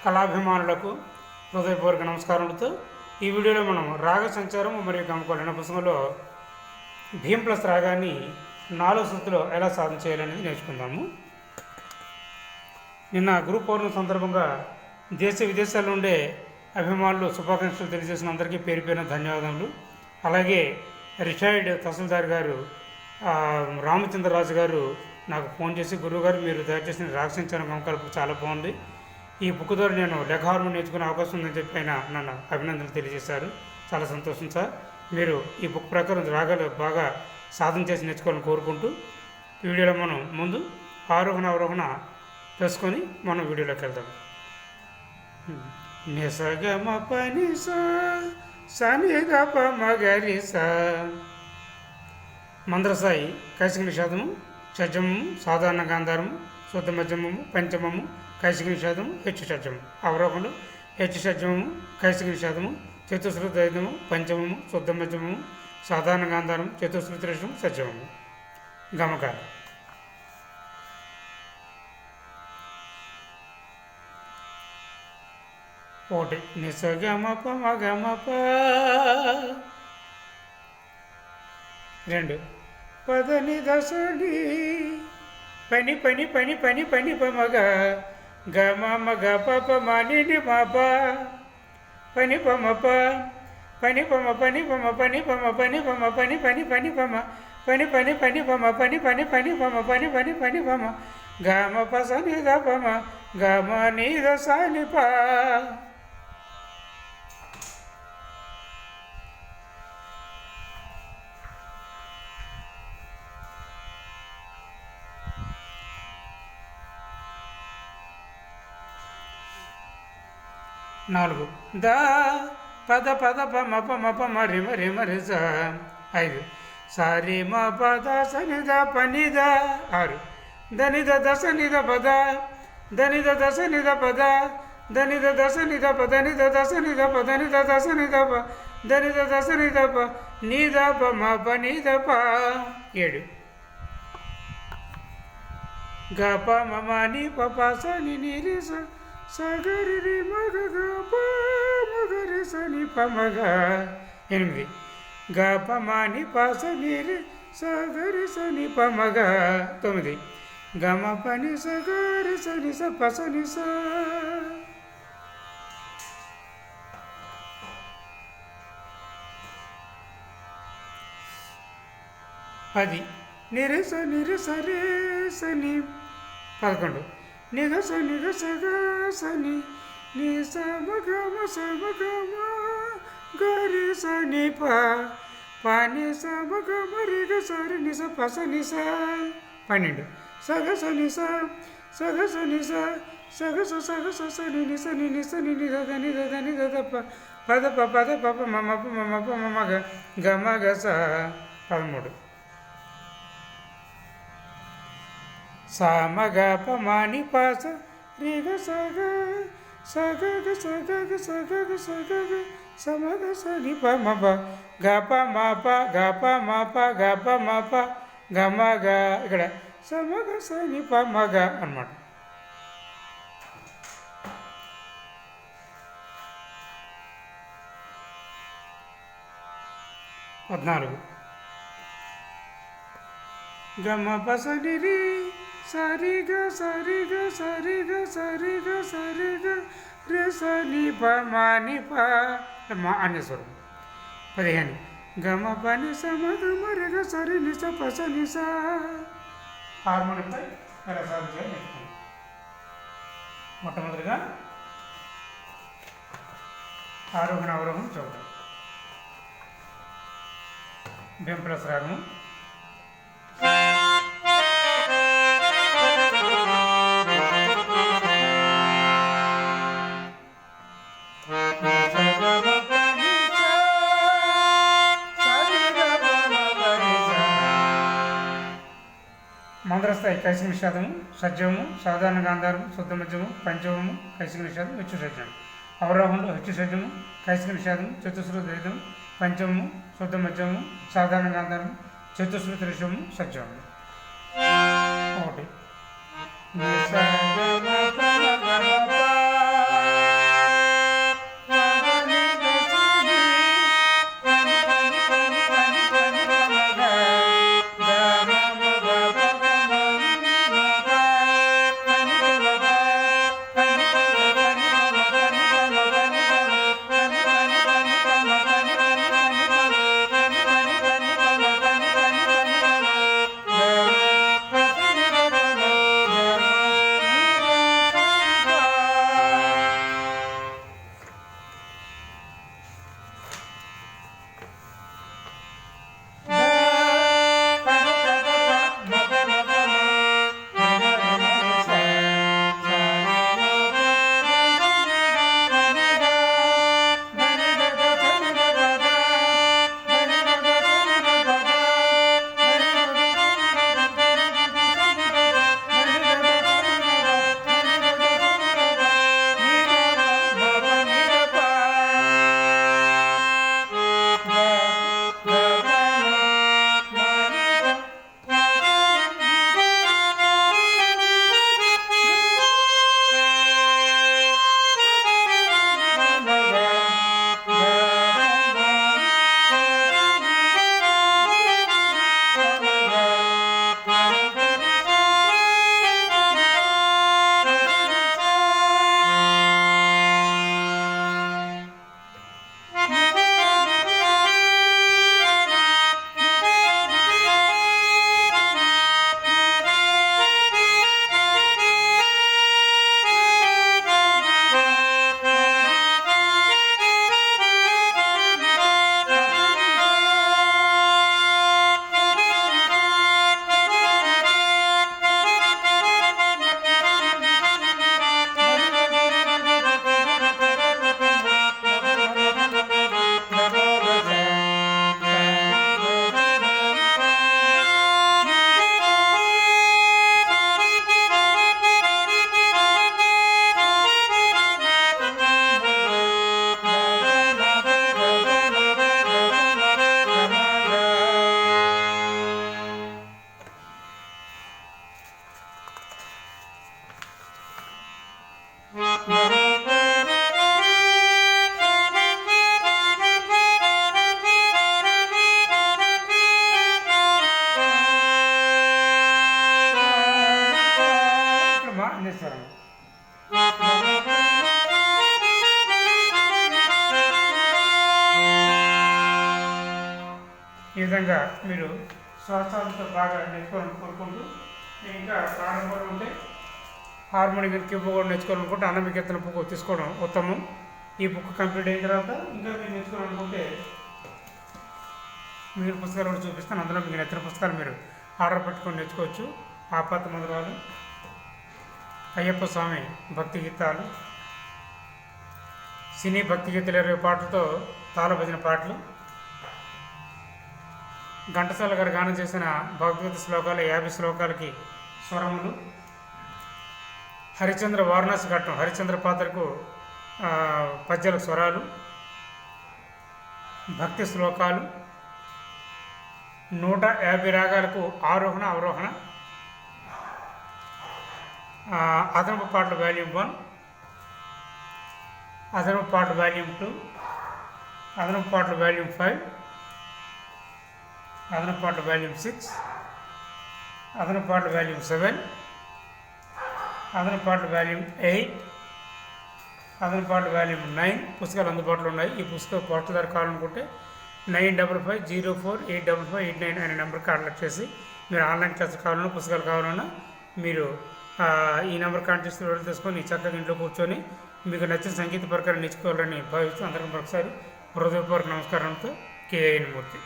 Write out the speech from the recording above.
కళాభిమానులకు హృదయపూర్వక నమస్కారములతో ఈ వీడియోలో మనం రాగ సంచారం మరియు గమకాలు అనే పుస్తకంలో భీమ్ ప్లస్ రాగాన్ని 4 శృతిలో ఎలా సాధన చేయాలనేది నేర్చుకుందాము. నిన్న గురు పౌర్ణమి సందర్భంగా దేశ విదేశాల్లో ఉండే అభిమానులు శుభాకాంక్షలు తెలియజేసిన అందరికీ పేరు పేరున ధన్యవాదములు. అలాగే రిటైర్డ్ తహసీల్దార్ గారు రామచంద్రరాజు గారు నాకు ఫోన్ చేసి, గురువుగారు మీరు తయారు చేసిన రాగ సంచారం గమకాలు చాలా బాగుంది, ఈ బుక్ ద్వారా నేను లెక్క హార్మోన్ నేర్చుకునే అవకాశం ఉందని చెప్పి ఆయన నన్ను అభినందనలు తెలియజేశారు. చాలా సంతోషం సార్. మీరు ఈ బుక్ ప్రకారం రాగాలు బాగా సాధన చేసి నేర్చుకోవాలని కోరుకుంటూ ఈ వీడియోలో మనం ముందు ఆరోహణ అవరోహణ వేసుకొని మనం వీడియోలోకి వెళ్దాం. నిసగమ పని సనిగప మగరి మంద్రసాయి కైసిక నిషాదము, షడ్జమము, సాధారణ గాంధారము, శుద్ధ మధ్యమము, పంచమము, కైసిక నిషాదము, హెచ్చు షడ్జము. అవరోహణలు హెచ్చు షడ్జమము, కైసిక నిషాదము, చతుశ్రుతి దైదము, పంచమము, శుద్ధ మధ్యమము, సాధారణ గాంధారము, చతుశ్రుతి త్రిషము, షడ్జమము. గమకాలు ఒకటి నిసగమప మగమప, 2 పదని దశని పని పని పని పని పని పమగ గమ మగ పప మని మప పని పమప పని పమ పని పమ పని పమ పని పమ పని పని పని పమ పని పని పని పమ పని పని పని పమ పని పని పని పమ గమ పసని ద పమ గమ ని దశని ప. నాలుగు ద పద పద పమ పమ పమ రిమ రిమ రిజ. 5 సారి మ పద సని ద పని ద. 6 దని ద దశ ని ద పద దని ద దశ ని ద పద దని ద దశ ని ద పద ని ద దశ ని ద పద ని ద దశ ని ద ప దని ద దశ ని ద ప ని ద ప మ ప ని ద ప. 7 గ ప మ మ ని ప ప స ని ని రి స సగరి రి మగ గ ప మగరి స ని ప మగ. 8 గ ప మ ని ప స ని రి సగరి స ని ప మగ. 9 గ మ ప ని స గ రి స ని స ప స ని స. 10 ని రి స రే స ని. 11 నిగ స గ స ని ని స మ గ మ స మ గ మ గ రి స ని ప ప ని స మ గ మ రి గ స రి ని స ప స ని స. 12 స గ స ని స స గ స ని స స గ స స గ స స ని ని స ని ని స ని ని ద ద ని ద ద ని ద ద ప ప ద ప ప ద ప ప మ మ ప మ మ ప మ మ గ గ మ గ స. 13 స మ గ ప మ ని ప స రి గ స గ స గ గ స గ గ స గ గ స గ గ స మ గ స ని ప మ ప గ ప మ ప గ ప మ ప గ ప మ ప గ మ గ. ఇక్కడ స మ గ స ని ప మ గ అన్నమాట. గ మ ప స ని రి సరి గ సరి గ సరి గ సరి గ సరి గ రే స ని ప మ ని ప మ అన్యస్వరం. 15 గ మ ప ని స మ గ మ రి గ సరి ని స ప స ని స. హార్మోనియంపై ఎలా సాధన చేయాలి నేర్చుకుందాం. మొట్టమొదటిగా ఆరోహణ అవరోహణ చూద్దాం. భీమ్ ప్లస్ రాగము. మంద్రస్థాయి కైసిక నిషాదము, షడ్జమము, సాధారణ గాంధారము, శుద్ధ మధ్యము, పంచమము, కైసిక నిషాదం, హెచ్చు షడ్జము. అవరోహంలో హెచ్చు షడ్జము, కైసిక నిషాదము, చతుశ్రుతి ద్వైతము, పంచమము, శుద్ధ మధ్యమము, సాధారణ గాంధారము, చతుశ్రుతి త్రిషము, షడ్జమము. 1 ఇక్కడ మా అన్నేశ్వరం. ఈ విధంగా మీరు శ్వాసంతో బాగా నేర్చుకోవాలని కోరుకుంటూ, నేను ఇంకా ప్రారంభంలో ఉంటే హార్మోనియం కీబోర్డ్ నేర్చుకోవాలనుకుంటే అన్నమిక ఎత్తున బుక్ తీసుకోవడం ఉత్తమం. ఈ బుక్ కంప్లీట్ అయిన తర్వాత ఇంకా మీరు నేర్చుకోవాలనుకుంటే మిగిలిన పుస్తకాలు కూడా చూపిస్తాను. అందులో మీకు నచ్చిన పుస్తకాలు మీరు ఆర్డర్ పెట్టుకొని నేర్చుకోవచ్చు. ఆపాత మధురాలు, అయ్యప్ప స్వామి భక్తి గీతాలు, సినీ భక్తి గీతాలు 20 పాటలతో తాళ భజన పాటలు, ఘంటసాల గారు గానం చేసిన భగవద్గీత శ్లోకాలు 50 శ్లోకాలకి స్వరములు, హరిచంద్ర వారణాసి ఘట్టం హరిచంద్ర పాత్రకు పద్యాలకు స్వరాలు, భక్తి శ్లోకాలు, 150 రాగాలకు ఆరోహణ అవరోహణ, అదనపు పాటలు వాల్యూమ్ 1, అదనపు పాటలు వాల్యూమ్ 2, అదనపు పాటలు వాల్యూమ్ 5, అదనపు పాటలు వాల్యూమ్ 6, అదనపు పాటలు వాల్యూమ్ 7, అదనపు పాటలు వాల్యూమ్ 8, అదనపు పాటలు వాల్యూమ్ 9 పుస్తకాలు అందుబాటులో ఉన్నాయి. ఈ పుస్తకం పోస్టుదారు కావాలనుకుంటే 95585589 అనే నెంబర్కి కాంటాక్ట్ చేసి మీరు ఆన్లైన్ క్లాసులు కావాలన్నా పుస్తకాలు కావాలన్నా మీరు ఈ నెంబర్ కాంటాక్ట్ చేసి వివరాలు తీసుకొని చక్కగా ఇంట్లో కూర్చొని మీకు నచ్చిన సంగీత ప్రకారం నేర్చుకోవాలని భావిస్తూ అందరికీ ఒకసారి హృదయపూర్వక నమస్కారంతో కేఎన్ మూర్తి.